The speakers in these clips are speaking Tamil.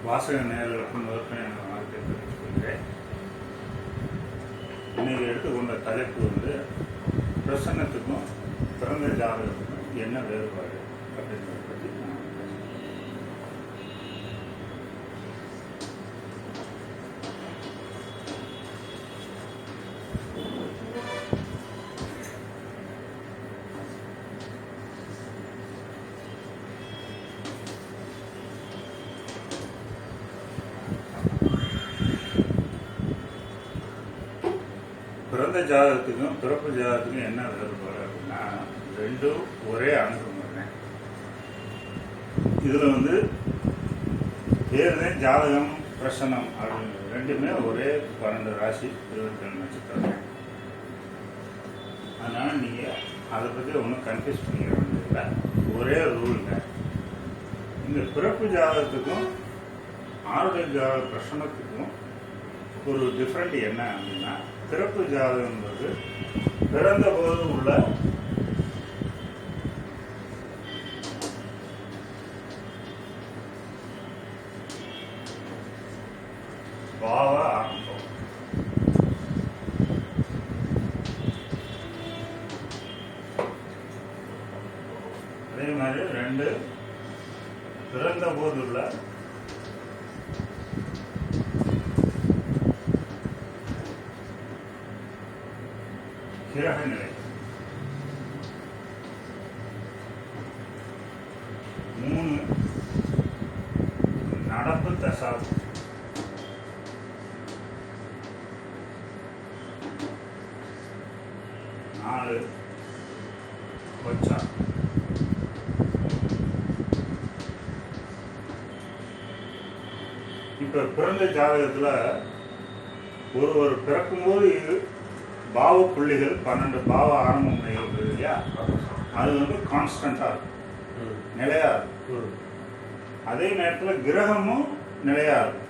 வாசக நேயர்களுக்கும் முதற்கன வாழ்க்கை தெரிவித்துக்கொள்கிறேன். இன்னைக்கு எடுத்துக்கொண்ட தலைப்பு பிரசன்னத்துக்கும் பிறந்த ஜாதகத்துக்கும் என்ன வேறுபாடு அப்படின்றத பற்றி நான் பிறந்த ஜாதகத்துக்கும் பிறப்பு ஜாதகத்துக்கும் என்ன வேறுபாடு அப்படின்னா ரெண்டும் ஒரே அணுகுமுறை. இதில் பேர் ஜாதகம் பிரசனம் அப்படின்னு ரெண்டுமே ஒரே 12 ராசி 27 நட்சத்திரம். அதனால் நீங்கள் அதை பற்றி ஒன்றும் கன்ஃபியூஸ் பண்ணிக்க வேண்டியதில்லை. ஒரே ரூலுங்க. இந்த பிறப்பு ஜாதகத்துக்கும் ஆருடைய ஜாதக பிரசனத்துக்கும் ஒரு டிஃப்ரெண்ட் என்ன அப்படின்னா, பிறப்பு ஜாதகம் என்பது பிறந்த போது உள்ள பாவ ஆரம்பம். அதே மாதிரி 2 பிறந்த போது உள்ள கிரக நிலை. 3 நடப்பு தசாப்தம். 4 கொச்சா. இப்ப பிறந்த ஜாதகத்துல ஒருவர் பிறக்கும்போது பாவ புள்ளிகள் 12 பாவ ஆரம்ப முனைகள் இருக்குது இல்லையா, அது கான்ஸ்டண்டா இருக்கும், நிலையா இருக்கும். அதே நேரத்தில் கிரகமும் நிலையா இருக்கும்.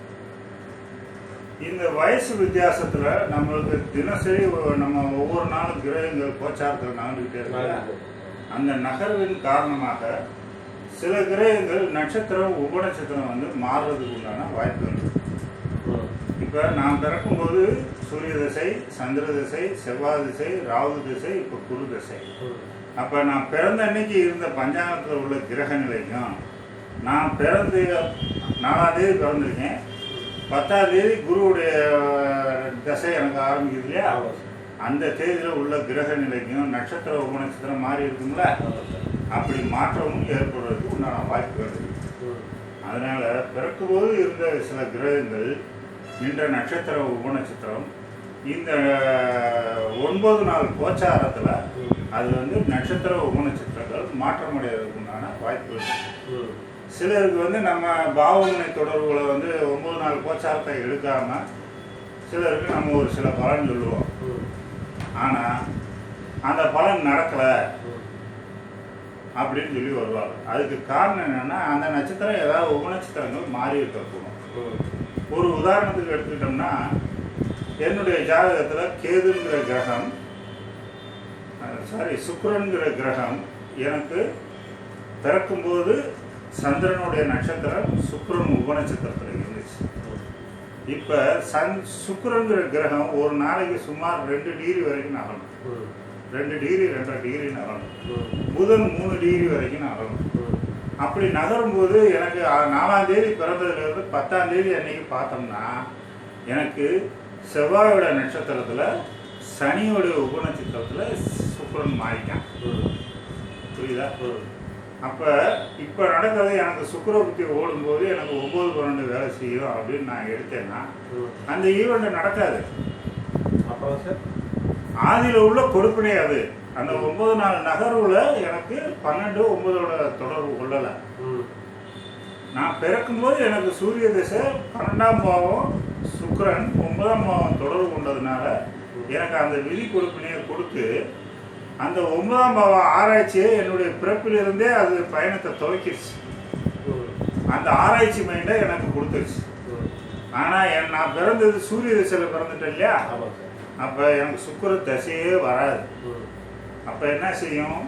இந்த வயசு வித்தியாசத்துல நம்மளுக்கு தினசரி நம்ம ஒவ்வொரு நாளும் கிரகங்கள் கோச்சாரத்தில் நகர்ந்துகிட்டே இருக்கு. அந்த நகர்வின் காரணமாக சில கிரகங்கள் நட்சத்திரம் உபநட்சத்திரம் மாறுறதுக்கு உண்டான வாய்ப்புகள் இருக்கு. இப்போ நான் பிறக்கும்போது சூரிய திசை, சந்திர திசை, செவ்வாய் திசை, ராகு திசை, இப்போ குரு திசை. அப்போ நான் பிறந்த அன்னைக்கு இருந்த பஞ்சாங்கத்தில் உள்ள கிரக நிலைக்கும், நான் பிறந்து 4ஆம் தேதி பிறந்திருக்கேன், 10ஆம் தேதி குருவுடைய திசை எனக்கு ஆரம்பிக்குது இல்லையா, அந்த தேதியில் உள்ள கிரக நிலைக்கும் நட்சத்திர உபநட்சத்திரம் மாறி இருக்குங்களா, அப்படி மாற்றமும் ஏற்படுறதுக்கு உண்டான வாய்ப்புகள் இருக்கு. அதனால பிறக்கும்போது இருந்த சில கிரகங்கள் நின்ற நட்சத்திர உபநட்சத்திரம் இந்த 9 நாள் கோச்சாரத்தில் அது நட்சத்திர உபநட்சத்திரங்கள் மாற்றமடைகிறதுக்கு உண்டான வாய்ப்புகள். சிலருக்கு நம்ம பாவமுனை தொடர்புகளை 9 நாள் கோச்சாரத்தை எடுக்காம சிலருக்கு நம்ம ஒரு சில பலன் சொல்லுவோம். ஆனால் அந்த பலன் நடக்கலை அப்படின்னு சொல்லி வருவாங்க. அதுக்கு காரணம் என்னன்னா, அந்த நட்சத்திரம் ஏதாவது உபநட்சத்திரங்கள் மாறி இருக்கக்கூடும். ஒரு உதாரணத்துக்கு எடுத்துக்கிட்டோம்னா, என்னுடைய ஜாதகத்தில் கேதுங்கிற கிரகம், சுக்கிரன்கிற கிரகம் எனக்கு பிறக்கும்போது சந்திரனுடைய நட்சத்திரம் சுக்கிரன் உபநட்சத்திரத்தில் இருந்துச்சு. இப்போ சுக்கிரன்கிற கிரகம் ஒரு நாளைக்கு சுமார் 2 டிகிரி வரைக்கும் நகரும். 2 டிகிரி 2.5 டிகிரி நகரும். புதன் 3 டிகிரி வரைக்கும் நகரும். அப்படி நகரும்போது எனக்கு 4ஆம் தேதி பிறந்ததுலேருந்து 10ஆம் தேதி அன்னைக்கு பார்த்தோம்னா, எனக்கு செவ்வாயோட நட்சத்திரத்தில் சனியோடைய உபநட்சத்திரத்தில் சுக்கிரன் மாறிட்டான். புரியுதா? அப்போ இப்போ நடக்கிறது எனக்கு சுக்கிர புத்தி ஓடும்போது எனக்கு 9, 12 வேலை செய்யும் அப்படின்னு நான் எடுத்தேன்னா அந்த ஈவெண்ட் நடக்காது. அப்புறம் சார் ஆதியில் உள்ள கொடுப்பினை அது. அந்த 9 நாள் நகர்வுல எனக்கு 12, 9ஓட தொடர்பு கொள்ளலை. நான் பிறக்கும்போது எனக்கு சூரிய திசை 12ஆம் பாவம் சுக்கிரன் 9ஆம் பாவம் தொடர்பு கொண்டதுனால எனக்கு அந்த விதி கொடுப்பினையை கொடுத்து அந்த 9ஆம் பாவம் ஆராய்ச்சியை என்னுடைய பிறப்பிலிருந்தே அது பயணத்தை துவக்கிடுச்சு. அந்த ஆராய்ச்சி மைண்டை எனக்கு கொடுத்துருச்சு. ஆனால் நான் பிறந்தது சூரிய திசையில் பிறந்துட்டேன் இல்லையா, அப்போ எனக்கு சுக்கிர தசையே வராது. அப்போ என்ன செய்யும்,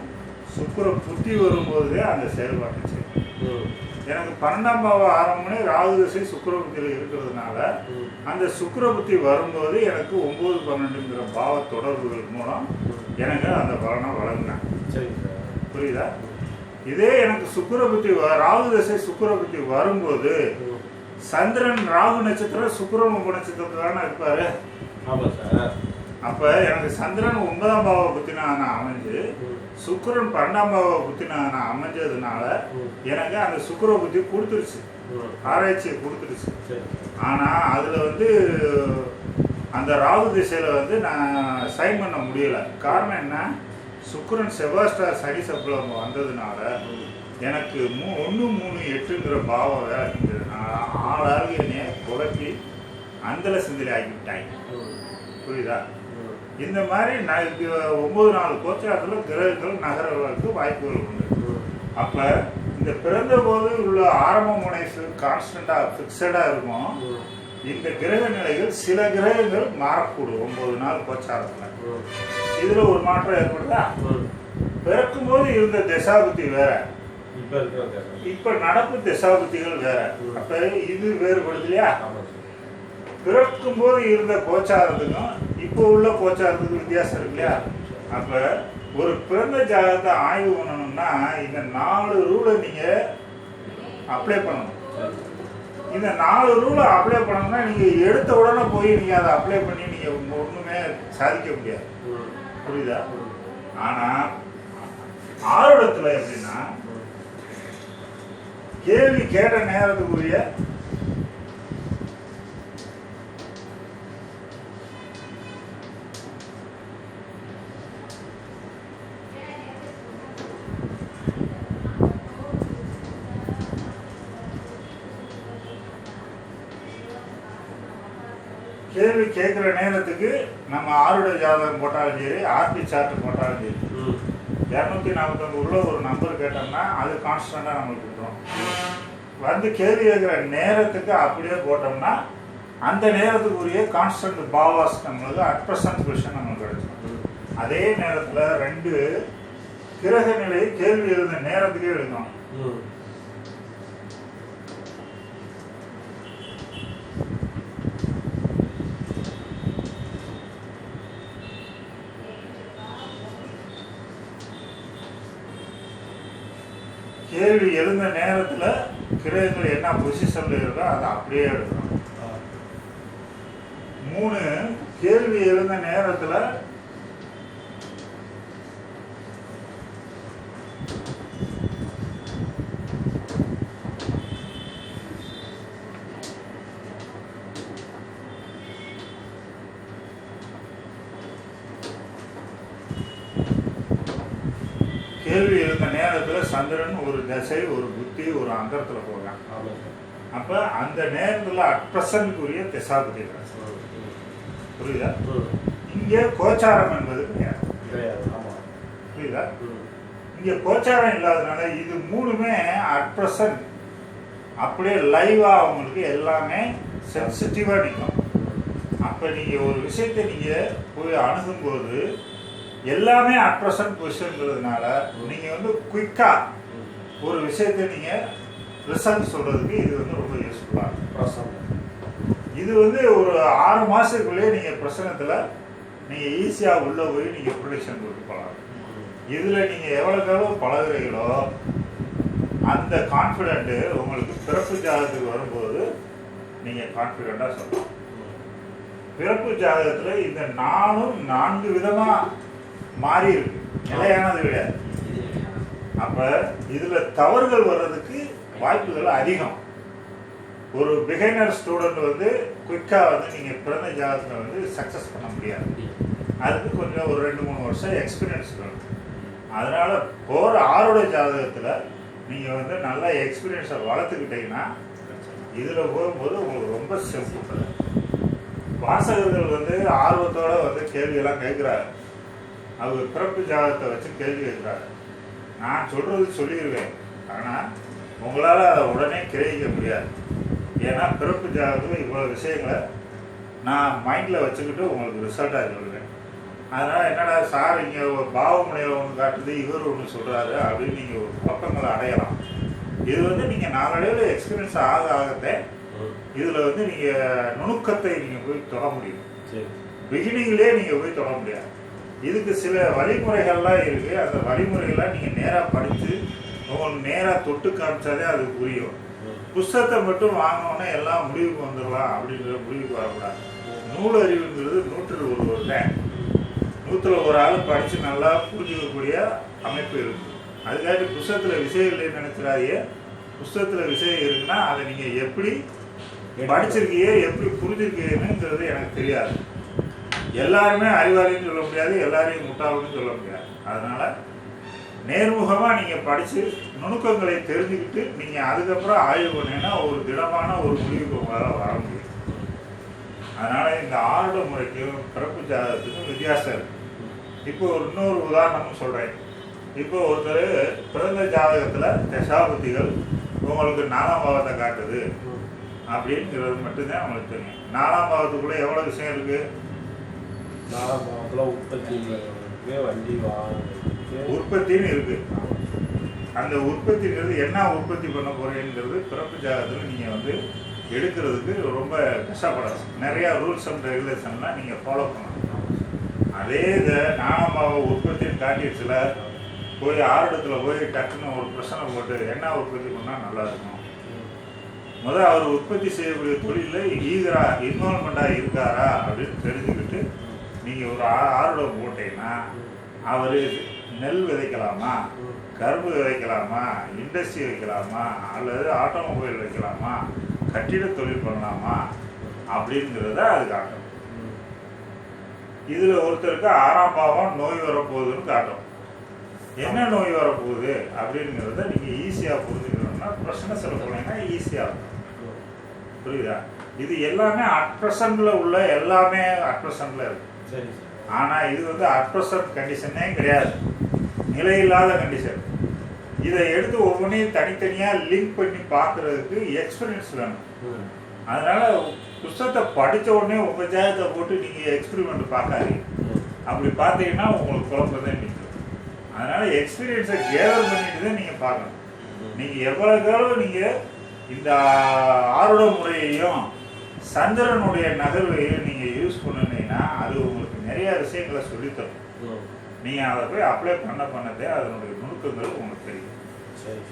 சுக்கிர புத்தி வரும்போதே அந்த செயல்பாட்டை செய்யும். எனக்கு 12ஆம் பாவ ஆரம்பமே ராகு திசை சுக்கிரபுத்தியில் இருக்கிறதுனால அந்த சுக்கிரபுத்தி வரும்போது எனக்கு 9, 12ங்கிற பாவ தொடர்புகள் மூலம் எனக்கு அந்த பலனை வழங்கினேன். புரியுதா? இதே எனக்கு சுக்கிரபுத்தி ராகு திசை சுக்கிரபுத்தி வரும்போது சந்திரன் ராகு நட்சத்திரம் சுக்கிரன் உப நட்சத்திரத்தில் தானே இருப்பாரு. அப்ப எனக்கு சந்திரன் 9ஆம் பாவ புத்தினான அமைஞ்சு சுக்கிரன் 12ஆம் பாவ புத்தினான அமைஞ்சதுனால எனக்கு அந்த சுக்கிர புத்தி கொடுத்துருச்சு, ஆராய்ச்சியை கொடுத்துருச்சு. ஆனா அதுல வந்து அந்த ராகு திசையில நான் சைன் பண்ண முடியல. காரணம் என்ன? சுக்கிரன் செவ்வாய் ஸ்டார் சனி சப்ளம் வந்ததுனால எனக்கு 1, 3, 8ங்கிற பாவம் வேலை செஞ்சதுனால ஆளாக என்னைய குழப்பி அந்தல சிந்தனை ஆகிவிட்டாங்க. புரியுதா? இந்த மாதிரி 9 நாள் கோச்சாரத்தில் கிரகங்கள் நகர்வதற்கு வாய்ப்புகள் உண்டு. அப்ப இந்த பிறந்த போது உள்ள ஆரம்ப முனை கான்ஸ்டண்டா பிக்சடா இருக்கும். இந்த கிரக நிலைகள் சில கிரகங்கள் மாறக்கூடும் 9 நாள் கோச்சாரத்துல. இதுல ஒரு மாற்றம் ஏற்படுதா? பிறக்கும் போது இருந்த தசாபுத்தி வேற, இப்ப நடப்பு தசாபுத்திகள் வேற. அப்ப இது வேறுபடுது இல்லையா? பிறக்கும் போது இருந்த கோச்சாரத்துக்கும் இப்போ உள்ள கோச்சாரத்துக்கும் வித்தியாசம் இருக்கு இல்லையா? அப்ப ஒரு பிறந்த ஜாதகத்தை ஆய்வு பண்ணணும்னா இந்த 4 ரூலை நீங்க அப்ளை பண்ணணும். இந்த 4 ரூலை அப்ளை பண்ணணும்னா நீங்க எடுத்த உடனே போய் நீங்க அதை அப்ளை பண்ணி நீங்க ஒண்ணுமே சாதிக்க முடியாது. புரியுதா? ஆனா ஆரோடத்துல எப்படின்னா கேள்வி கேட்ட நேரத்துக்குரிய கேள்வி கேட்குற நேரத்துக்கு நம்ம ஆருட ஜாதகம் போட்டாலும் சரி, ஆர்பி சார்ட் போட்டாலும் சரி, 249 உள்ள ஒரு நம்பர் கேட்டோம்னா அது கான்ஸ்டண்டாக நம்மளுக்கு கொடுத்துரும். வந்து கேள்வி கேட்குற நேரத்துக்கு அப்படியே போட்டோம்னா அந்த நேரத்துக்குரிய கான்ஸ்டன்ட் பாவாஸ் நம்மளுக்கு அட் ப்ரெசன்ட் பொசிஷன் நம்மளுக்கு கிடைச்சிடும். அதே நேரத்தில் 2 கிரக நிலையை கேள்வி எழுத நேரத்துக்கே எழுதணும். கேள்வி எழுந்த நேரத்தில் கிரகங்கள் என்ன பொசிஷன்ல இருக்கோ அதை அப்படியே எடுக்கணும். 3 கேள்வி எழுந்த நேரத்தில் கேள்வி எழுந்த நேரத்தில் சந்திரன் ஒரு தசை, ஒரு புத்தி, ஒரு அந்தரத்தில் போகிறான். அப்போ அந்த நேரத்தில் அட் ப்ரெசன்ட்க்குரிய திசாபுத்தி கிடைச்சது. புரியுதா? இங்கே கோச்சாரம் என்பது கிடையாது. புரியுதா? இங்கே கோச்சாரம் இல்லாததுனால இது 3மே அட் ப்ரெசன்ட் அப்படியே லைவாக அவங்களுக்கு எல்லாமே சென்சிட்டிவாக நிற்கும். அப்போ நீங்கள் ஒரு விஷயத்தை நீங்கள் போய் அணுகும்போது எல்லாமே அட் ப்ரெசன்ட் பொசிஷன்ங்கிறதுனால நீங்கள் குயிக்காக ஒரு விஷயத்தை நீங்கள் ரிசல்ட் சொல்கிறதுக்கு இது ரொம்ப யூஸ்ஃபுல்லாக இருக்கும். இது ஒரு 6 மாதத்துக்குள்ளேயே நீங்கள் பிரசனத்தில் நீங்கள் ஈஸியாக உள்ளே போய் நீங்கள் ப்ரொடிக்ஷன் கொடுத்து போகலாம். இதில் நீங்கள் எவ்வளோக்கு பழகுறீங்களோ அந்த கான்ஃபிடென்ட்டு உங்களுக்கு பிறப்பு ஜாதகத்துக்கு வரும்போது நீங்கள் கான்ஃபிடெண்ட்டாக சொல்லலாம். பிறப்பு ஜாதகத்தில் இந்த 4 விதமாக மாறி இருக்கு, நிலையானது கிடையாது. அப்ப இதுல தவறுகள் வர்றதுக்கு வாய்ப்புகள் அதிகம். ஒரு பிகைனர் ஸ்டூடெண்ட் குயிக்கா நீங்க பிறந்த ஜாதகத்துல சக்சஸ் பண்ண முடியாது. அதுக்கு கொஞ்சம் ஒரு 2-3 வருஷம் எக்ஸ்பீரியன்ஸ் வேணும். அதனால போற ஆரோட ஜாதகத்துல நீங்க நல்ல எக்ஸ்பீரியன்ஸை வளர்த்துக்கிட்டீங்கன்னா இதுல போகும்போது உங்களுக்கு ரொம்ப சிம்பிள். வாசகர்கள் ஆர்வத்தோட கேள்வியெல்லாம் கேட்கிறாரு. அவங்க பிறப்பு ஜாதகத்தை வச்சு கேள்வி கேட்குறாரு. நான் சொல்றது சொல்லிடுவேன், ஆனால் உங்களால் அதை உடனே கிரகிக்க முடியாது. ஏன்னா பிறப்பு ஜாதகத்தில் இவ்வளோ விஷயங்களை நான் மைண்டில் வச்சுக்கிட்டு உங்களுக்கு ரிசல்ட்டாக சொல்லுவேன். அதனால் என்னடா சார் இங்கே ஒரு பாவமுனையில் ஒன்று காட்டுது, இவர் ஒன்று சொல்கிறாரு அப்படின்னு நீங்கள் ஒரு குழப்பங்களை அடையலாம். இது வந்து நீங்கள் நாளடைவில் எக்ஸ்பீரியன்ஸ் ஆக ஆகத்தே இதில் வந்து நீங்கள் நுணுக்கத்தை நீங்கள் போய் தொட முடியும். சரி. பிகினிங்லேயே நீங்கள் போய் தொட முடியாது. இதுக்கு சில வழிமுறைகள்லாம் இருக்குது. அந்த வழிமுறைகள்லாம் நீங்கள் நேராக படித்து உங்களுக்கு நேராக தொட்டு காமிச்சாதே அது புரியும். புஸ்தகத்தை மட்டும் வாங்கினோன்னே எல்லாம் முடிவுக்கு வந்துடலாம் அப்படின்ற முடிவுக்கு வரக்கூடாது. நூல் அறிவுங்கிறது 100ல் ஒருவர் தான். 100ல் ஒரு ஆள் படித்து நல்லா புரிஞ்சுக்கக்கூடிய அமைப்பு இருக்குது. அதுக்காக புஸ்தகத்தில் விஷயம் இல்லைன்னு நினைச்சிடாதீங்க. புஸ்தகத்தில் விஷயம் இருக்குன்னா அதை நீங்கள் எப்படி படிச்சிருக்கீங்க, எப்படி புரிஞ்சிருக்கீங்கன்றது எனக்கு தெரியாது. எல்லாருமே அறிவாளின்னு சொல்ல முடியாது, எல்லாரையும் முட்டாளுன்னு சொல்ல முடியாது. அதனால் நேர்முகமாக நீங்கள் படித்து நுணுக்கங்களை தெரிஞ்சுக்கிட்டு நீங்கள் அதுக்கப்புறம் ஆய்வு பண்ணீங்கன்னா ஒரு திடமான ஒரு முடிவுக்கு உங்களால் வர முடியும். அதனால் இந்த ஆருட முறைக்கும் பிறப்பு ஜாதகத்துக்கும் வித்தியாசம் இருக்குது. இப்போ இன்னொரு உதாரணமும் சொல்கிறேன். இப்போ ஒருத்தர் பிறந்த ஜாதகத்தில் தசாபுத்திகள் உங்களுக்கு 4ஆம் பாவத்தை காட்டுது அப்படிங்கிறது மட்டும்தான் அவங்களுக்கு தெரியும். 4ஆம் பாவத்துக்குள்ளே எவ்வளோ விஷயம் இருக்குது? 4ஆம் பாவத்தில் வண்டி உற்பத்தின்னு இருக்குது. அந்த உற்பத்திங்கிறது என்ன உற்பத்தி பண்ண போகிறேங்கிறது பிறப்பு ஜாதகத்தில் நீங்கள் வந்து எடுக்கிறதுக்கு ரொம்ப கஷ்டப்படலாம். நிறையா ரூல்ஸ் அண்ட் ரெகுலேஷன்லாம் நீங்கள் ஃபாலோ பண்ணலாம். அதே இதை 4ஆம் பாவ உற்பத்தின்னு காட்டிடுச்சுல, போய் ஆருடத்தில் போய் டக்குன்னு ஒரு பிரச்சனை போட்டு என்ன உற்பத்தி பண்ணால் நல்லா இருக்கும், முதல் அவர் உற்பத்தி செய்யக்கூடிய தொழிலில் இன்வால்மெண்ட்டாக இருக்காரா அப்படின்னு தெரிஞ்சுக்கிட்டு நீங்கள் ஒரு ஆருடம் போட்டீங்கன்னா அவர் நெல் விதைக்கலாமா, கரும்பு விதைக்கலாமா, இண்டஸ்ட்ரி வைக்கலாமா, அல்லது ஆட்டோமொபைல் வைக்கலாமா, கட்டிட தொழில் பண்ணலாமா அப்படிங்கிறத அது காட்டும். இதில் ஒருத்தருக்கு 6ஆம் பாவம் நோய் வரப்போகுதுன்னு காட்டும். என்ன நோய் வரப்போகுது அப்படிங்கிறத நீங்கள் ஈஸியாக புரிஞ்சுக்கணும்னா பிரச்சனை சொல்ல போனீங்கன்னா ஈஸியாக இருக்கும். புரியுதா? இது எல்லாமே அட்ரஸனில் உள்ள எல்லாமே அட்ரஸனில் இருக்குது. சரி. ஆனால் இது வந்து அட்ரஸன் கண்டிஷனே கிடையாது, நிலையில்லாத கண்டிஷன். இதை எடுத்து ஒவ்வொன்றையும் தனித்தனியாக லிங்க் பண்ணி பார்க்குறதுக்கு எக்ஸ்பீரியன்ஸ் வேணும். அதனால் புத்தகத்தை படித்த உடனே உங்கள் ஜாதகத்தை போட்டு நீங்கள் எக்ஸ்பெரிமெண்ட் பார்க்காதீங்க. அப்படி பார்த்தீங்கன்னா உங்களுக்கு குழப்பம் தான் நிற்கும். அதனால் எக்ஸ்பீரியன்ஸை கேதர் பண்ணிட்டு தான் நீங்கள் பார்க்கணும். நீங்கள் எவ்வளோக்கு நீங்கள் இந்த ஆருட முறையையும் சந்திரனுடைய நகர்வையும் நீங்கள் யூஸ் பண்ணினீங்கன்னா அது உங்களுக்கு நிறைய விஷயங்களை சொல்லித்தரும். நீங்கள் அதை போய் அப்ளை பண்ணதே அதனுடைய நுணுக்கங்கள் உங்களுக்கு தெரியும்.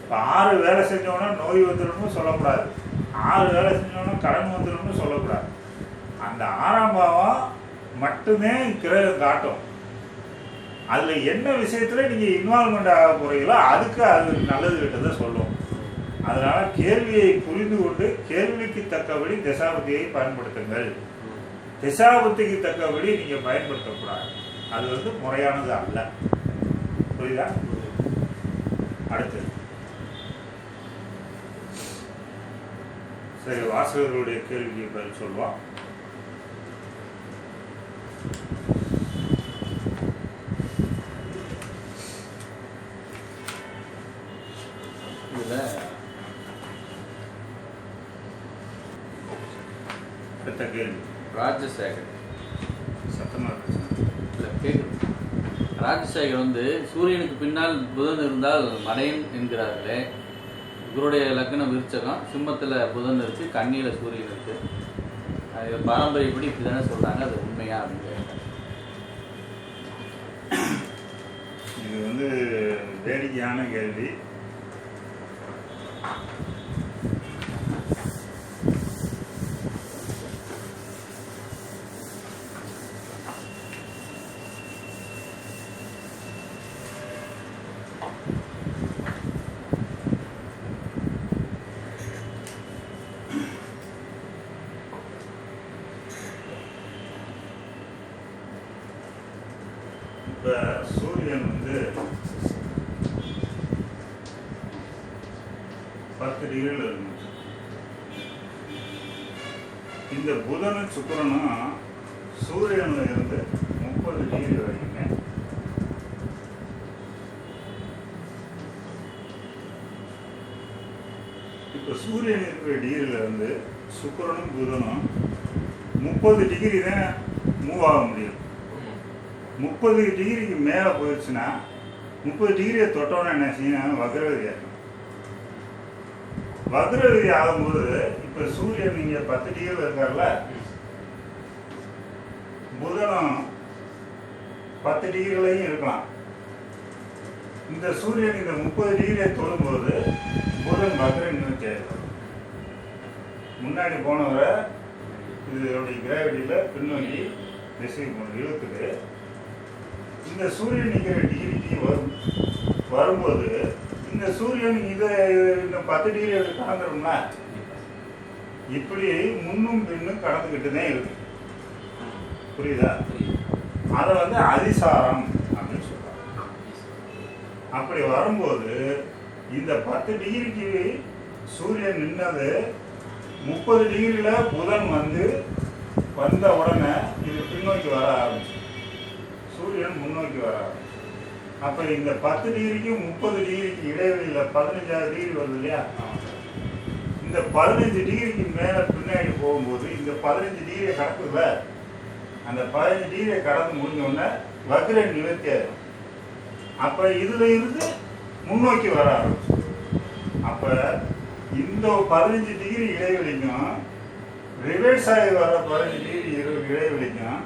இப்போ 6 வேலை செஞ்சோன்னா நோய் வந்துடும்னு சொல்லக்கூடாது, 6 வேலை செஞ்சோன்னா கடன் வந்துடும்னு சொல்லக்கூடாது. அந்த 6ஆம் பாவம் மட்டுமே கிரகம் காட்டும். அதில் என்ன விஷயத்தில் நீங்கள் இன்வால்மெண்ட் ஆக போகிறீங்களோ அதுக்கு அது நல்லது கிட்டதை சொல்லும். அதனால் கேள்வியை புரிந்து கொண்டு கேள்விக்கு தக்கபடி தசாபுத்தியை பயன்படுத்துங்கள். தசாபுத்திக்கு தக்கபடி நீங்கள் பயன்படுத்தக்கூடாது. அது வந்து முறையானது அல்ல. புரியுதா? அடுத்து சரி, வாசகர்களுடைய கேள்விக்கு பதில் சொல்லுவான். அடுத்த கேள்வி ராஜசேகர். சத்தமாக இல்லை கேட்குது. ராஜசேகர் வந்து சூரியனுக்கு பின்னால் புதன் இருந்தால் மடையன் என்கிறார்களே, இவருடைய லக்னம் விருச்சகம், சிம்மத்தில் புதன் இருக்குது, கன்னியில் சூரியன் இருக்குது. அது பாரம்பரியப்படி இப்படி தானே சொல்கிறாங்க, அது உண்மையா அப்படின்னு கேட்டேன். இது வந்து வேடிக்கையான கேள்வி. இப்போ சூரியன் வந்து 10 டிகிரியில் இருந்துச்சு. இந்த புதனும் சுக்கிரனும் சூரியனில் இருந்து 30 டிகிரி வரைக்குங்க. இப்போ சூரியன் இருக்கிற டிகிரியில் இருந்து சுக்கிரனும் புதனும் 30 டிகிரி தான் மூவ் ஆக முடியும். 30 டிகிரிக்கு மேலே போயிடுச்சுன்னா 30 டிகிரியை தொட்டோன்னு என்ன செய்யணும்? வக்ரகதி ஏற்றணும். வக்ரகதி ஆகும்போது இப்ப சூரியன் இங்க 10 டிகிரியில் இருக்கார்ல, புதனும் 10 டிகிரிலையும் இருக்கலாம். இந்த சூரியன் இந்த 30 டிகிரியை தொடும்போது புதன் வக்ர நிவர்த்தி ஆயிடும். முன்னாடி போனவரை இதோடைய கிராவிட்டியில் பின்னோக்கி திசை இழுக்குது. இந்த சூரியன் நிற்கிற டிகிரிக்கு வரும்போது இந்த சூரியன் இதை இந்த 10 டிகிரி கடந்துரும்னா இப்படி முன்னும் பின்னும் கடந்துக்கிட்டு தான் இருக்கு. புரியுதா? அதை அதிசாரம் அப்படின்னு சொல்றாங்க. அப்படி வரும்போது இந்த 10 டிகிரிக்கு சூரியன் நின்னது 30 டிகிரியில் புதன் வந்த உடனே இது பின்னோக்கி வர ஆரம்பிச்சு, சூரியன் முன்னோக்கி வர ஆரம்பிச்சு. அப்போ இந்த 10 டிகிரிக்கும் 30 டிகிரிக்கு இடைவெளியில் 15 டிகிரி வருது இல்லையா? இந்த 15 டிகிரிக்கு மேலே பின்னாடி போகும்போது இந்த 15 டிகிரியை கடக்குதுல, அந்த 15 டிகிரியை கடந்து முடிஞ்சோடனே வக்ர நிவர்த்தி ஆயிடும். அப்போ இதில் இருந்து முன்னோக்கி வர ஆரம்பிச்சு. அப்போ இந்த 15 டிகிரி இடைவெளிக்கும் ரிவர்ஸ் ஆகி வர 15 டிகிரி இடைவெளிக்கும்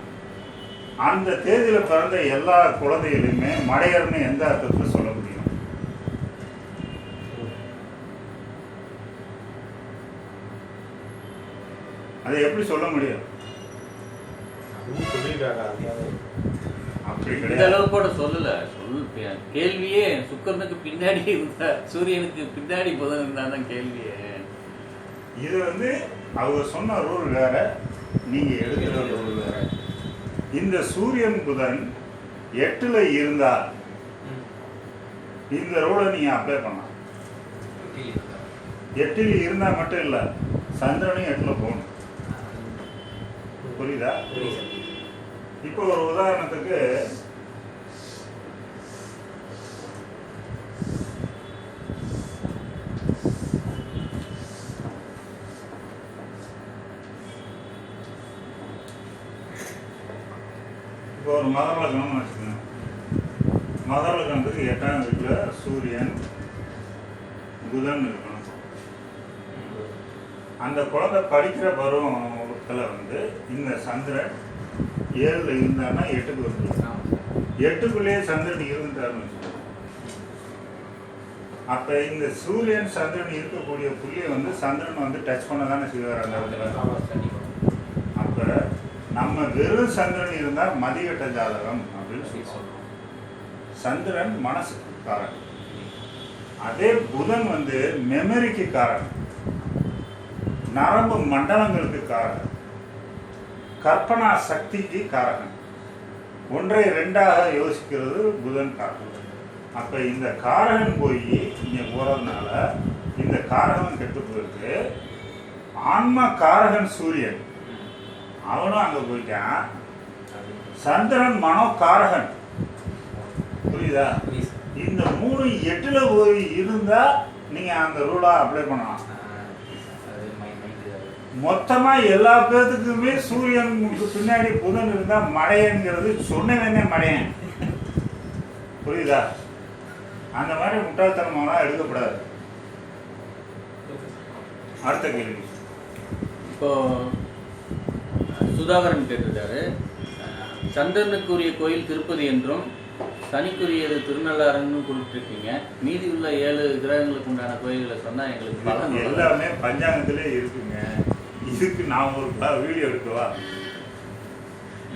அந்த தேதியில் பிறந்த எல்லா குழந்தைகளுமே மடையர்னு எந்த அர்த்தத்தில் சொல்ல முடியும்? அதை எப்படி சொல்ல முடியும்? அப்படி இந்த அளவு கூட சொல்லல. கேள்வியே சுக்கிரனுக்கு பின்னாடி இருந்தா சூரியனுக்கு பின்னாடி புதன் இருந்தாதான் கேள்வியே. இது அவங்க சொன்ன ரூல் வேற, நீங்க எடுக்கிற ரூல் வேற. இந்த சூரியன் புதன் 8ல் இருந்தால் இந்த ரூலை நீங்க அப்ளை பண்ணலாம். 8ல் இருந்தா மட்டும் இல்ல, சந்திரனும் 8ல் போகணும். புரியுதா? இப்போ ஒரு உதாரணத்துக்கு இப்போ ஒரு மகர லக்னம்னு வச்சுக்கோங்க. மகர லக்னத்துக்கு 8ஆம் வீட்டில் சூரியன் புதன் இருக்கணும். அந்த குழந்தை படிக்கிற பருவத்தில் இந்த சந்திரன் 7ல் இருந்தாருன்னா 8க்கு வந்துடும். 8க்குள்ளேயே சந்திரன் இருந்துட்டாருன்னு வச்சுக்கோங்க. அப்போ இந்த சூரியன் சந்திரன் இருக்கக்கூடிய புள்ளியை சந்திரன் டச் பண்ண தானே செய்வார் அந்த இடத்துல. அப்போ நம்ம வெறும் சந்திரன் இருந்தால் மதிகட்ட ஜாதகம் அப்படின்னு சொல்லுவோம். சந்திரன் மனசுக்கு காரணம். அதே புதன் மெமரிக்கு காரணம், நரம்பு மண்டலங்களுக்கு காரணம், கற்பனா சக்திக்கு காரணம். ஒன்றை ரெண்டாக யோசிக்கிறது புதன் காரணம். அப்ப இந்த காரகன் போய் இங்க போறதுனால இந்த காரகன் கெட்டு போயிருக்கு. ஆன்மா காரகன் சூரியன், அவனும் அங்க போயிட்டான். சந்திரன் மனோ காரகன். புரியுதா? இந்த 3 8ல் போய் இருந்தா நீங்க அந்த ரூலா அப்ளை பண்ணலாம். மொத்தமா எல்லா பேர்த்துக்குமே சூரியனுக்கு பின்னாடி புதன் இருந்தா மடையங்கிறது சொன்னவனே மடையன். புரியுதா? அந்த மாதிரி முட்டாள்தனமாலாம் எடுக்கப்படாது. அடுத்த கேள்வி. இப்போ சுதாகரன் கேட்டிருக்காரு, சந்திரனுக்குரிய கோயில் திருப்பதி என்றும் சனிக்குரியது திருநள்ளாறுன்னு குறிப்பிட்டிருக்கீங்க. மீதி உள்ள 7 கிரகங்களுக்கு உண்டான கோயில்களை சொன்னா எங்களுக்கு பலன் எல்லாமே பஞ்சாங்கத்திலே இருக்குங்க. இதுக்கு நான் ஒரு வீடியோ எடுக்கவா?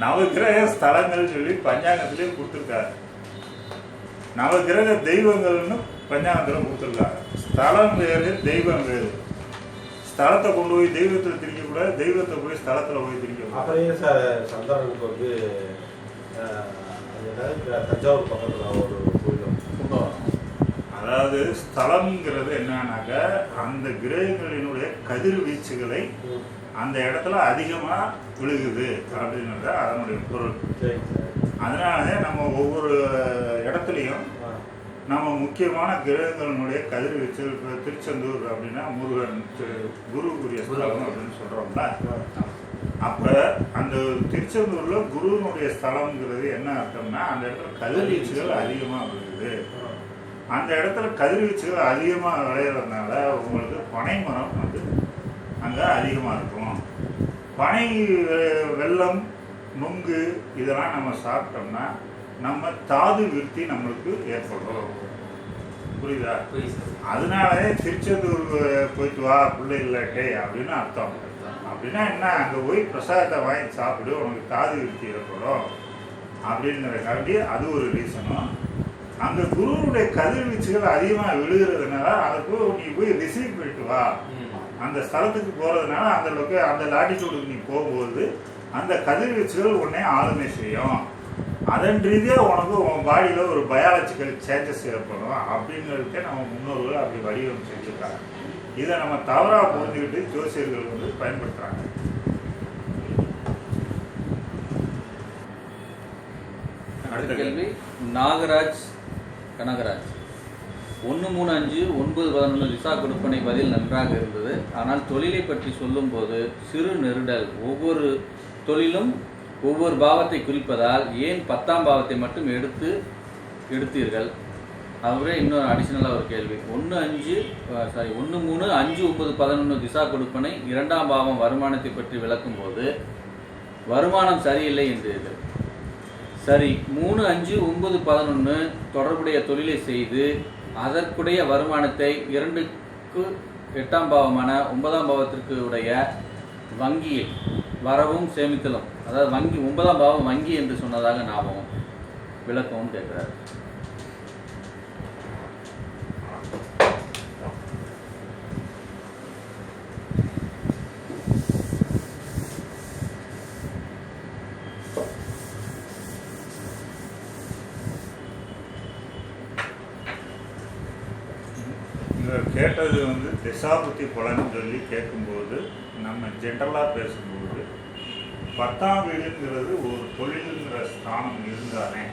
நவகிரக ஸ்தலங்கள் சொல்லி பஞ்சாங்கத்திலே கொடுத்துருக்காரு. நவகிரக தெய்வங்கள்னு பஞ்சாங்கத்தில் கொடுத்துருக்காங்க. ஸ்தலம் வேறு, தெய்வம் வேறு. ஸ்தலத்தை கொண்டு போய் தெய்வத்தில் திரிக்கக்கூடாது, தெய்வத்தை போய் ஸ்தலத்தில் போய் திரிக்கக்கூடாது. அப்புறம் சார் சந்திரனுக்கு தஞ்சாவூர் பக்கத்தில் ஒரு கோயில். அதாவது ஸ்தலம்ங்கிறது என்னன்னாக்க அந்த கிரகங்களினுடைய கதிர்வீச்சுகளை அந்த இடத்துல அதிகமாக விழுகுது அப்படின்றது அதனுடைய பொருள். அதனால நம்ம ஒவ்வொரு இடத்துலையும் நம்ம முக்கியமான கிரகங்களினுடைய கதிர்வீச்சு, இப்போ திருச்செந்தூர் அப்படின்னா முருகன் குருக்குரிய ஸ்தலம் அப்படின்னு சொல்கிறோம்ல. அப்போ அந்த திருச்செந்தூரில் குருவினுடைய ஸ்தலம்ங்கிறது என்ன அர்த்தம்னா அந்த இடத்துல கதிர்வீச்சுகள் அதிகமாக விழுகுது. அந்த இடத்துல கதிர்வீச்சுகள் அதிகமாக விளையிறதுனால உங்களுக்கு பனை மரம் வந்து அங்கே அதிகமாக இருக்கும். பனை வெல்லம் நுங்கு இதெல்லாம் நம்ம சாப்பிட்டோம்னா நம்ம தாது விருத்தி நம்மளுக்கு ஏற்படும். புரியுதா? அதனாலே திருச்செந்தூர் போயிட்டு வா பிள்ளைகள்ட்டே அப்படின்னு அர்த்தம். அப்படின்னா என்ன, அங்கே போய் பிரசாதத்தை வாங்கி சாப்பிடு, உனக்கு தாது விருத்தி ஏற்படும் அப்படிங்கிறக்காண்டி அது ஒரு ரீசனும். அங்கே குருவுடைய கதிர்வீச்சுகள் அதிகமாக விழுகிறதுனால அதை போய் நீ போய் ரிசீவ் பண்ணிட்டு வா. அந்த ஸ்தலத்துக்கு போகிறதுனால அந்த லாட்டிடியூடுக்கு நீ போகும்போது அந்த கதிர்வீச்சுகள் உடனே ஆளுமை செய்யும். அதன் ரீதியாக உனக்கு உன் பாடியில் ஒரு பயாலஜிக்கல் சேஞ்சஸ் ஏற்படும் அப்படிங்கிறதுக்கே நம்ம முன்னோர்கள் அப்படி வடிவம் செஞ்சுருக்காங்க. இதை நம்ம தவறாக புரிஞ்சுக்கிட்டு ஜோசியர்கள் வந்து பயன்படுத்துகிறாங்க. அடுத்த கேள்வி நாகராஜ் கனகராஜ். 1-3-5-9-11 விசா கொடுப்பனை பதில் நன்றாக இருந்தது. ஆனால் தொழிலை பற்றி சொல்லும்போது சிறு நெருடல். ஒவ்வொரு தொழிலும் ஒவ்வொரு பாவத்தை குறிப்பதால் ஏன் 10ஆம் பாவத்தை மட்டும் எடுத்தீர்கள்? அதுவே இன்னொரு அடிஷனலாக ஒரு கேள்வி. 1-3-5-9-11 திசா கொடுப்பனை 2ஆம் பாவம் வருமானத்தை பற்றி விளக்கும் போது வருமானம் சரியில்லை என்றீர்கள். சரி, 3-5-9-11 தொடர்புடைய தொழிலை செய்து அதற்குடைய வருமானத்தை 2க்கு 8ஆம் பாவமான 9ஆம் பாவத்திற்கு உடைய வங்கியில் வரவும் சேமித்தலும், அதாவது வங்கி 9ஆம் பாவம் வங்கி என்று சொன்னதாக ஞாபகம், விளக்கவும் கேட்கிறார். கேட்டது வந்து திசாபுத்தி பலன்னு சொல்லி கேட்கும்போது நம்ம ஜென்ரலாக பேசும்போது 10ஆம் வீடுங்கிறது ஒரு தொழிலுங்கிற ஸ்தானம் இருந்தானே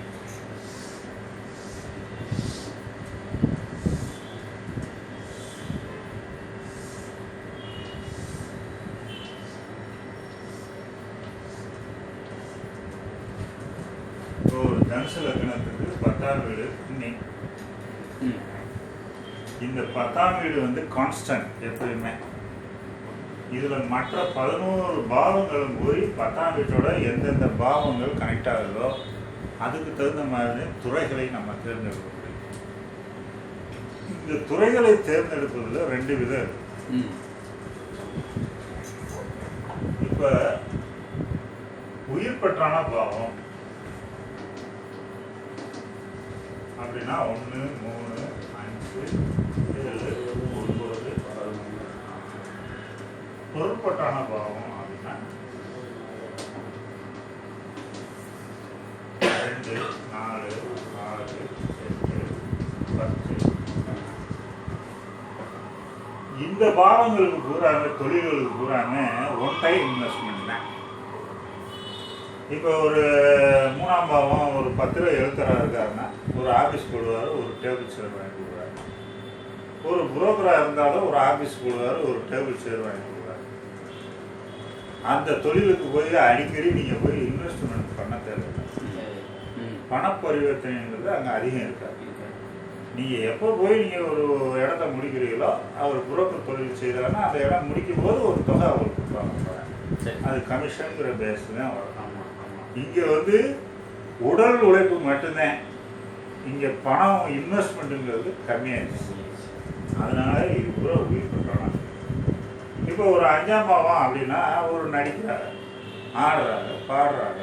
ஒரு தனுசு லக்னத்துக்கு 10ஆம் வீடு இன்னைக்கு இந்த 10ஆம் வீடு வந்து கான்ஸ்டன்ட் எப்பயுமே. இதில் மற்ற 11 பாவங்களும் போய் 10ஆம் வீட்டோட எந்தெந்த பாவங்கள் கனெக்ட் ஆகுதோ அதுக்கு தகுந்த மாதிரி துறைகளை நம்ம தேர்ந்தெடுக்க முடியும். இந்த துறைகளை தேர்ந்தெடுப்பதில் 2 விதம் இருக்கு. இப்போ உயிர் பெற்றான பாவம் அப்படின்னா 1, 3, 5, 7, 9, 11. பொருட்பட்டான பாவம் அப்படின்னா 2, 4, 6, 8, 10. இந்த பாவங்களுக்கு பூராங்க தொழில்களுக்கு பூராங்க ஒன் டைம் இன்வெஸ்ட்மெண்ட் தான். இப்போ ஒரு 3ஆம் பாவம் ஒரு 10 ரூபா எழுத்தராக இருக்காருன்னா ஒரு ஆஃபீஸ் போடுவார், ஒரு டேபிள் சேர் வாங்கி கொடுக்குறாரு. ஒரு புரோக்கராக இருந்தாலும் ஒரு ஆஃபீஸ் போடுவார், ஒரு டேபிள் சேர் வாங்கி கொடுக்குறாரு. அந்த தொழிலுக்கு போய் அடிக்கடி நீங்கள் போய் இன்வெஸ்ட்மெண்ட் பண்ண தேவையில்லை. பண பரிவர்த்தனைங்கிறது அங்கே அதிகம் இருக்காது. நீங்கள் எப்போ போய் நீங்கள் ஒரு இடத்த முடிக்கிறீங்களோ அவர் புரோக்கர் தொழில் செய்கிறாருன்னா அந்த இடம் முடிக்கும் போது ஒரு தொகை அவர் கொடுப்பாங்க. அது கமிஷனுங்கிற பேஸ் தான் வரும். இங்கே வந்து உடல் உழைப்பு மட்டும்தான். இங்கே பணம் இன்வெஸ்ட்மெண்ட்டுங்கிறது கம்மியாகிடுச்சு. அதனால இது கூட உயிர் பெற்றோம். இப்போ ஒரு 5ஆம் பாவம் அப்படின்னா ஒரு நடிக்கிறாங்க, ஆடுறாங்க, பாடுறாங்க,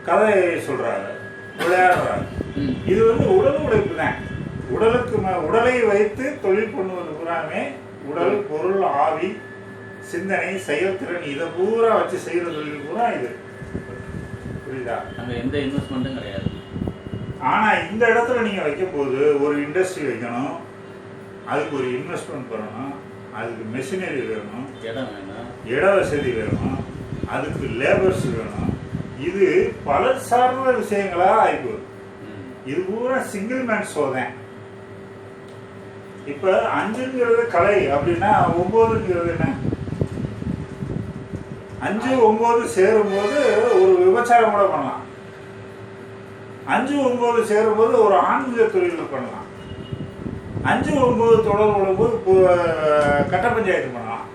கதை சொல்கிறாங்க, விளையாடுறாங்க. இது வந்து உடல் உழைப்பு தான். உடலை வைத்து தொழில் பண்ணுவது பூராமே உடல், பொருள், ஆவி, சிந்தனை, செயல்திறன் இதை பூரா வச்சு செய்கிற தொழில் பூரா இது. புரியுதா? அங்கே எந்த இன்வெஸ்ட்மெண்ட்டும் கிடையாது. ஆனால் இந்த இடத்துல நீங்கள் வைக்கும்போது ஒரு இண்டஸ்ட்ரி வைக்கணும், அதுக்கு ஒரு இன்வெஸ்ட்மெண்ட் பண்ணணும், அதுக்கு மெஷினரி வேணும், இடம் வேணும், இட வசதி வேணும், அதுக்கு லேபர்ஸ் வேணும். இது பல சார்ந்த விஷயங்களாக ஆகிப்போகுது. இது பூரா சிங்கிள் மேன் சோதனை. இப்போ 5ங்கிறது கலை அப்படின்னா 9ங்கிறது என்ன? 5, 9 சேரும்போது ஒரு விபச்சாரம் கூட பண்ணலாம். 5, 9 சேரும்போது ஒரு ஆன்மீக தொழில் பண்ணலாம். 5, 9 தொடர்பு கொள்ளும்போது கட்ட பஞ்சாயத்து பண்ணலாம்.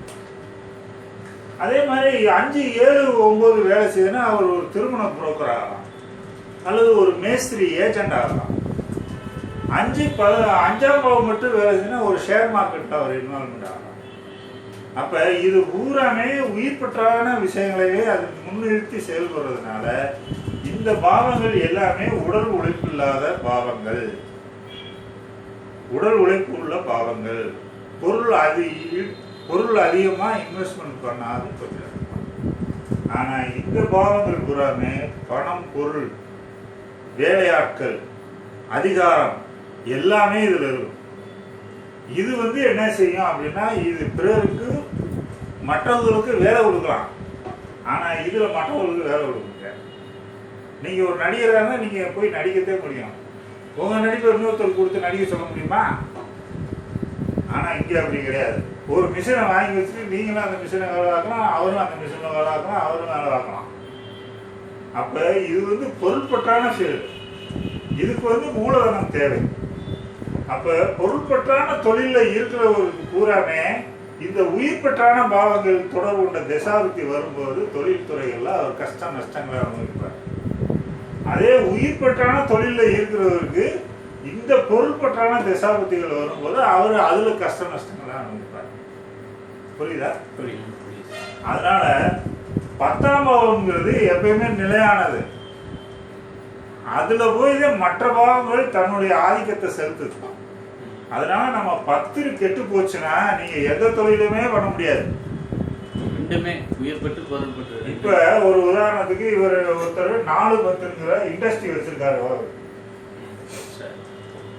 அதே மாதிரி 5, 7, 9 வேலை செய்யுதுன்னா அவர் ஒரு திருமண புரோக்கர் ஆகலாம், அல்லது ஒரு மேஸ்திரி ஏஜென்ட் ஆகலாம். 5ஆம் பாவம் மட்டும் வேலை செய்யுதுன்னா ஒரு ஷேர் மார்க்கெட்டில் அவர் இன்வால்மெண்ட் ஆகலாம். அப்போ இது பூராமே உயிர்பற்றான விஷயங்களையே அது முன்னிறுத்தி செயல்படுறதுனால இந்த பாவங்கள் எல்லாமே உடல் உழைப்பு இல்லாத பாவங்கள், உடல் உழைப்பு உள்ள பாவங்கள். பொருள் அதிகமாக இன்வெஸ்ட்மெண்ட் பண்ணாது கொஞ்சம். ஆனால் இந்த பாவங்கள் பூராமே பணம், பொருள், வேலையாட்கள், அதிகாரம் எல்லாமே இதில் இருக்கும். இது என்ன செய்யும் அப்படின்னா, இது பிறருக்கு மற்றவர்களுக்கு வேலை கொடுக்கலாம். ஆனால் இதில் மற்றவர்களுக்கு வேலை கொடுக்க முடியாது. நீங்கள் ஒரு நடிகராக நீங்கள் போய் நடிக்கத்தே முடியும். உங்கள் நடிப்பை இன்னொருத்தர் கொடுத்து நடிக்க சொல்ல முடியுமா? ஆனால் இங்கே அப்படி கிடையாது. ஒரு மிஷினை வாங்கி வச்சுட்டு நீங்களும் அந்த மிஷினை வேலை பார்க்கலாம், அவரும் அந்த மிஷினை வேலை பார்க்கலாம், அவரும் வேலை பார்க்கலாம். அப்போ இது பொருட்பற்றான செயல். இதுக்கு மூலதனம் தேவை. அப்போ பொருட்பற்றான தொழிலில் இருக்கிறவருக்கு பூராமே இந்த உயிர்பற்றான பாவங்கள் தொடர்பு கொண்ட தசாபுத்தி வரும்போது தொழில்துறைகளில் அவர் கஷ்ட நஷ்டங்களை அனுபவிப்பார். அதே உயிர்பற்றான தொழிலில் இருக்கிறவருக்கு இந்த பொருட்பற்றான தசாபுத்திகள் வரும்போது அவர் அதில் கஷ்ட நஷ்டங்களை அனுபவிப்பார். புரியுதா? புரியுது. அதனால 10ஆம் பாவம்ங்கிறது எப்பயுமே நிலையானது. அதுல போய் மற்ற பாவங்கள் தன்னுடைய ஆதிக்கத்தை செலுத்துது. அதனால நம்ம 10 கெட்டு போச்சுன்னா நீங்க எந்த தொழிலுமே பண்ண முடியாது. ரெண்டுமே உயிர்பட்டு பொருள்பட்டு. இப்ப ஒரு உதாரணத்துக்கு இவர் ஒருத்தர் 4-10ங்கிற இண்டஸ்ட்ரி வச்சிருக்காரு.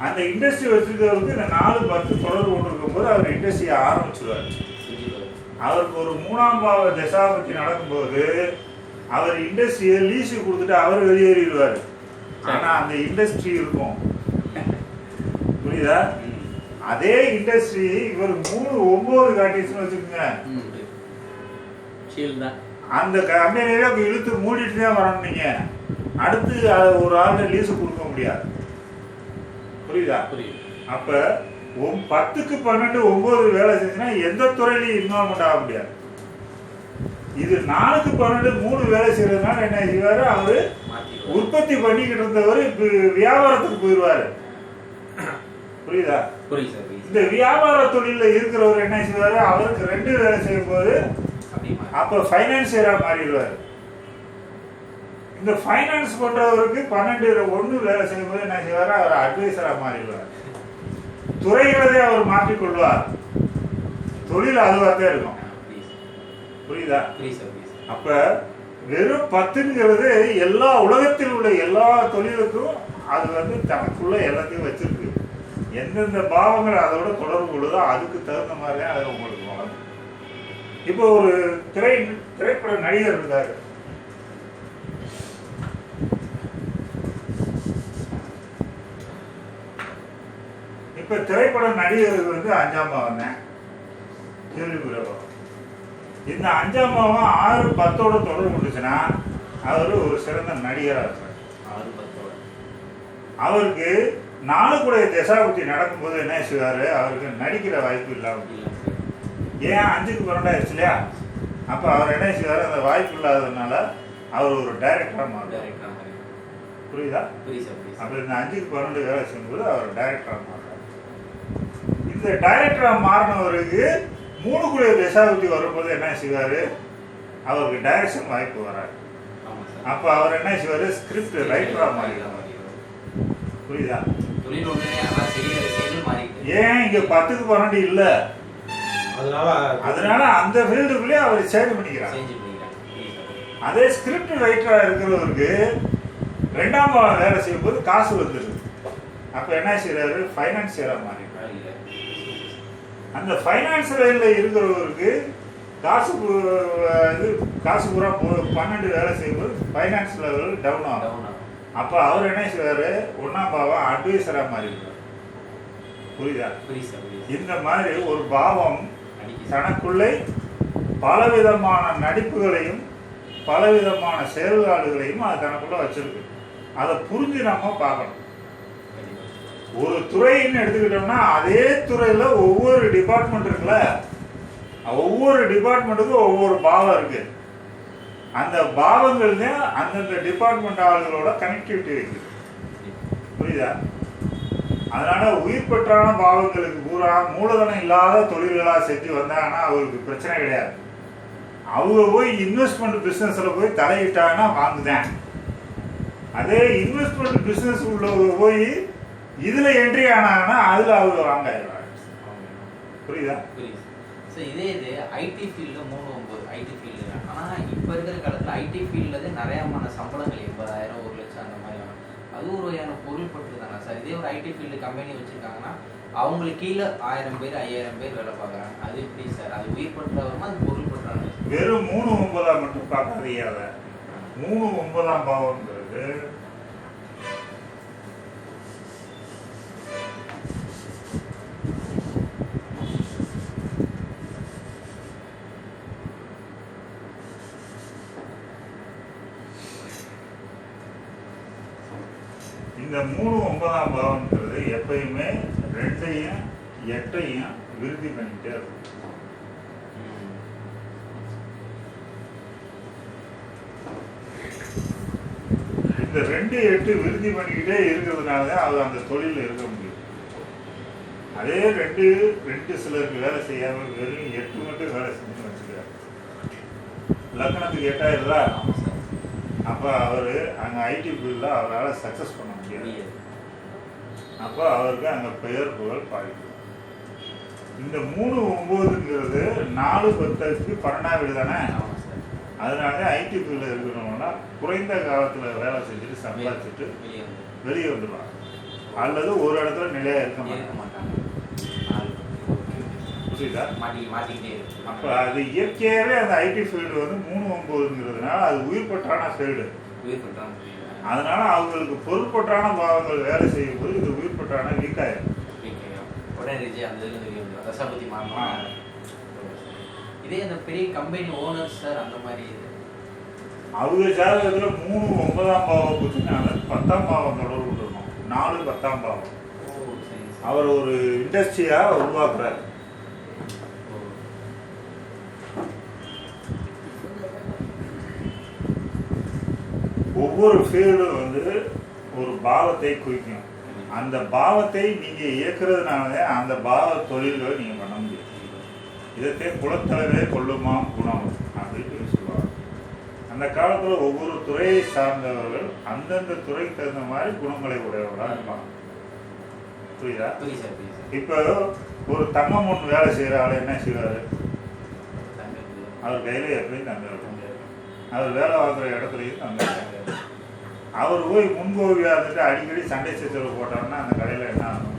அந்த இண்டஸ்ட்ரி வச்சிருக்கிறவருக்கு இந்த 4-10 தொடர்பு கொண்டு இருக்கும்போது அவர் இண்டஸ்ட்ரியை ஆரம்பிச்சுடுவார். அவருக்கு ஒரு 3ஆம் பாவ தசாபத்தி நடக்கும்போது அவர் இண்டஸ்ட்ரியை லீஸு கொடுத்துட்டு அவர் வெளியேறிடுவார். ஆனா அந்த இண்டஸ்ட்ரி இருக்கும். புரியுதா? அதே இண்டஸ்ட்ரி இவர் 3-9 காட்டிச்சுன்னு வச்சுக்கோங்க, அந்த கம்பெனியில இழுத்து மூடிட்டு தான் வரணும். நீங்க அடுத்து ஒரு ஆள் லீஸு கொடுக்க முடியாது. புரியுதா? அப்ப 10க்கு 12 9 வேலை செஞ்சுன்னா எந்த துறையிலையும் இன்வால்மெண்ட் ஆக முடியாது. இது 4க்கு 12 3 வேலை செய்யறதுனால என்ன செய்வாரு, அவரு உற்பத்தி பண்ணிக்கிட்டு இருந்தவர் வியாபாரத்துக்கு போயிடுவாரு. புரியுதா? இந்த வியாபார தொழில இருக்கிறவர் என்ன செய்வாரு, அவருக்கு 2 வேலை செய்யும் போது அப்ப பைனான்சியரா மாறிடுவாரு. இந்த பைனான்ஸ் பண்றவருக்கு 12-1 வேலை செய்யும் போது என்ன செய்வாரு, அவர் அட்வைசரா மாறிடுவார். துறைகளே அவர் மாற்றிக்கொள்வார். தொழில் அதுவாகத்தான் இருக்கும். புரியுதா? அப்ப வெறும் 10ங்கிறது எல்லா உலகத்தில் உள்ள எல்லா தொழிலுக்கும் அது தனக்குள்ள எல்லாத்தையும் வச்சிருக்கு. எந்தெந்த பாவங்கள் அதோட தொடர்பு கொள்ளுதோ அதுக்கு தகுந்த மாதிரி தான் அதை உங்களுக்கு வளரும். இப்போ ஒரு திரைப்பட நடிகர் இருக்காரு. இப்ப திரைப்பட நடிகருக்கு 5ஆம் பாவம் தான் கேள்விக்குரிய. இந்த 5ஆம் பாவம் 6-10ஓட தொடர்பு கொண்டுச்சுன்னா அவர் ஒரு சிறந்த நடிகராக இருப்பார். 6-10. அவருக்கு 4 தசாபுத்தி நடக்கும்போது என்ன செய்வாரு, அவருக்கு நடிக்கிற வாய்ப்பு இல்லாமல். ஏன் 5க்கு 12 ஆயிடுச்சு இல்லையா? அப்ப அவர் என்ன செய்வாரு, அந்த வாய்ப்பு இல்லாததுனால அவர் ஒரு டைரக்டரா மாறுவார். புரியுதா? அப்ப இந்த 5க்கு 12 வேலை செய்யும்போது அவர் டைரக்டரா மாறுறார். இந்த டைரக்டரா மாறினவருக்கு 3 தசாபுத்தி வரும்போது என்ன செய்வாரு, அவருக்கு டைரக்ஷன் வாய்ப்பு வராது. அப்ப அவர் என்ன செய்வாரு, ஸ்கிரிப்ட் ரைட்டரா மாறிடுவார். புரியுதா? ஏன் இங்க 10க்கு 12 இல்ல, அதனால அந்த ஃபீல்டுக்குள்ளே அவர் சேஞ்ச் பண்ணிக்கிறார். அதே ஸ்கிரிப்ட் ரைட்டரா இருக்கிறவருக்கு 2ஆம் பாவம் வேலை செய்யும் போது காசு வந்துருது. அப்ப என்ன செய்யறாரு, பைனான்சியரா மாறிடுறாரு. அந்த ஃபைனான்ஸ் லைன்ல இருக்கிறவருக்கு காசு பூரா 12 வேலை செய்யும்போது ஃபைனான்ஸ் லெவல் டவுன் ஆகும். அப்போ அவர் என்ன செய்வாரு, 1ஆம் பாவம் அட்வைசரா மாறிடுவார். புரியுதா? இந்த மாதிரி ஒரு பாவம் தனக்குள்ளே பலவிதமான நடிப்புகளையும் பலவிதமான செயல்பாடுகளையும் அது தனக்குள்ள வச்சிருக்கு. அதை புரிஞ்சு நம்ம பார்க்கணும். ஒரு துறைன்னு எடுத்துக்கிட்டோம்னா அதே துறையில் ஒவ்வொரு டிபார்ட்மெண்ட் இருக்குல்ல, ஒவ்வொரு டிபார்ட்மெண்ட்டுக்கும் ஒவ்வொரு பாவம் இருக்கு. அந்த பாவங்கள் தான் அந்தந்த டிபார்ட்மெண்ட் ஆளுகளோட கனெக்டிவிட்டி இருக்குது. புரியுதா? அதனால உயிர் பெற்றான பாவங்களுக்கு பூரா மூலதனம் இல்லாத தொழில்களாக செஞ்சு வந்தாங்கன்னா அவருக்கு பிரச்சனை கிடையாது. அவங்க போய் இன்வெஸ்ட்மெண்ட் பிஸ்னஸில் போய் தலையிட்டாங்கன்னா வாங்குதான். அதே இன்வெஸ்ட்மெண்ட் பிஸ்னஸ் உள்ளவங்க போய் இதில் என்ட்ரி ஆனாங்கன்னா அதில் அவங்க வாங்கிடுவாங்க. புரியுதா? புரியுது. ஸோ இதே இது ஐடி ஃபீல்டில் 3-9 ஐடி ஃபீல்டு தான். ஆனால் இப்போ இருக்கிற காலத்தில் ஐடி ஃபீல்டில் நிறையமான சம்பளங்கள் 80,000 1 லட்சம் அந்த மாதிரி வரும். அது ஒரு வகையான பொருள் பற்று தானே சார். இதே ஒரு ஐடி ஃபீல்டு கம்பெனி வச்சுருக்காங்கன்னா அவங்களுக்கு கீழே 1000 பேர் 5000 பேர் வேலை பார்க்குறாங்க. அது எப்படி சார்? அது உயிர் பற்று வருமா, அது பொருள் பற்றாங்க? வெறும் 3-9 மட்டும் பார்க்காதீங்க. அதை 3-9 பாவம்ன்றது இந்த 3-9 பாவம்ன்றது எப்பயுமே 2ஐயும் 8ஐயும் விருத்தி பண்ணிக்கிட்டே இருக்கும். இந்த 2-8 விருத்தி பண்ணிக்கிட்டே இருக்கிறதுனால தான் அது அந்த தொழிலில் இருக்க முடியும். அதே 2 சிலருக்கு வேலை செய்யாம வெறும் 8 மட்டும் வேலை செஞ்சுன்னு வச்சுக்கிறார். லக்னத்துக்கு 8ஆயிருதா, அப்போ அவர் அங்கே ஐடி ஃபீல்டில் அவரால் சக்ஸஸ் பண்ண முடியாது. அப்போ அவருக்கு அங்கே பெயர் புகழ் பாதிக்கும். இந்த 3-9ங்கிறது 4-10க்கு 12ஆம் வீடு தானே. அதனால ஐடி ஃபீல்டில் இருக்கிறவங்கன்னா குறைந்த காலத்தில் வேலை செஞ்சுட்டு சம்பாதிச்சுட்டு வெளியே வந்துடுவாங்க, அல்லது ஒரு இடத்துல நிலையாக இருக்க மாட்டாங்க. புரியுதா? அப்போ அது இயற்கையாகவே அந்த ஐடி ஃபீல்டு வந்து 3-9ங்கிறதுனால அது உயிர் பற்றான ஃபீல்டு. அதனால அவங்களுக்கு பொருட்பற்றான பாவங்கள் வேலை செய்யும் போது இது உயிர் பற்றான வீக்காயிரும். இதே அந்த பெரிய கம்பெனி ஓனர்ஸ் சார் அந்த மாதிரி அவங்க ஜாதகத்தில் 3-9 பாவம் கொடுத்தீங்கன்னா 10ஆம் பாவம் தொடர்பு விட்டுருணும். 4-10ஆம் பாவம் அவர் ஒரு இண்டஸ்ட்ரியாக உருவாக்குறாரு. ஒவ்வொரு ஃபீல்டும் வந்து ஒரு பாவத்தை குறிக்கும். அந்த பாவத்தை நீங்கள் இயக்குறதுனால அந்த பாவ தொழில்களை நீங்கள் பண்ண முடியும். இதற்கே குலத்தலைவே கொள்ளுமா குணம் அப்படின்னு சொல்லுவாங்க. அந்த காலத்தில் ஒவ்வொரு துறையை சார்ந்தவர்கள் அந்தந்த துறைக்கு தகுந்த மாதிரி குணங்களை உடையவர்களாக இருப்பாங்க. புரியுதா? இப்போ ஒரு தங்கம் ஒன்று வேலை செய்கிற ஆள் என்ன செய்வார்? அவர் கையில் எப்படியும் தங்க இருக்கும், அவர் வேலை வாங்குற இடத்துலையும் தங்க. அவர் போய் முன்கோவியாக இருந்துட்டு அடிக்கடி சண்டை சச்சரவு போட்டாருன்னா அந்த கடையில் என்ன ஆகும்?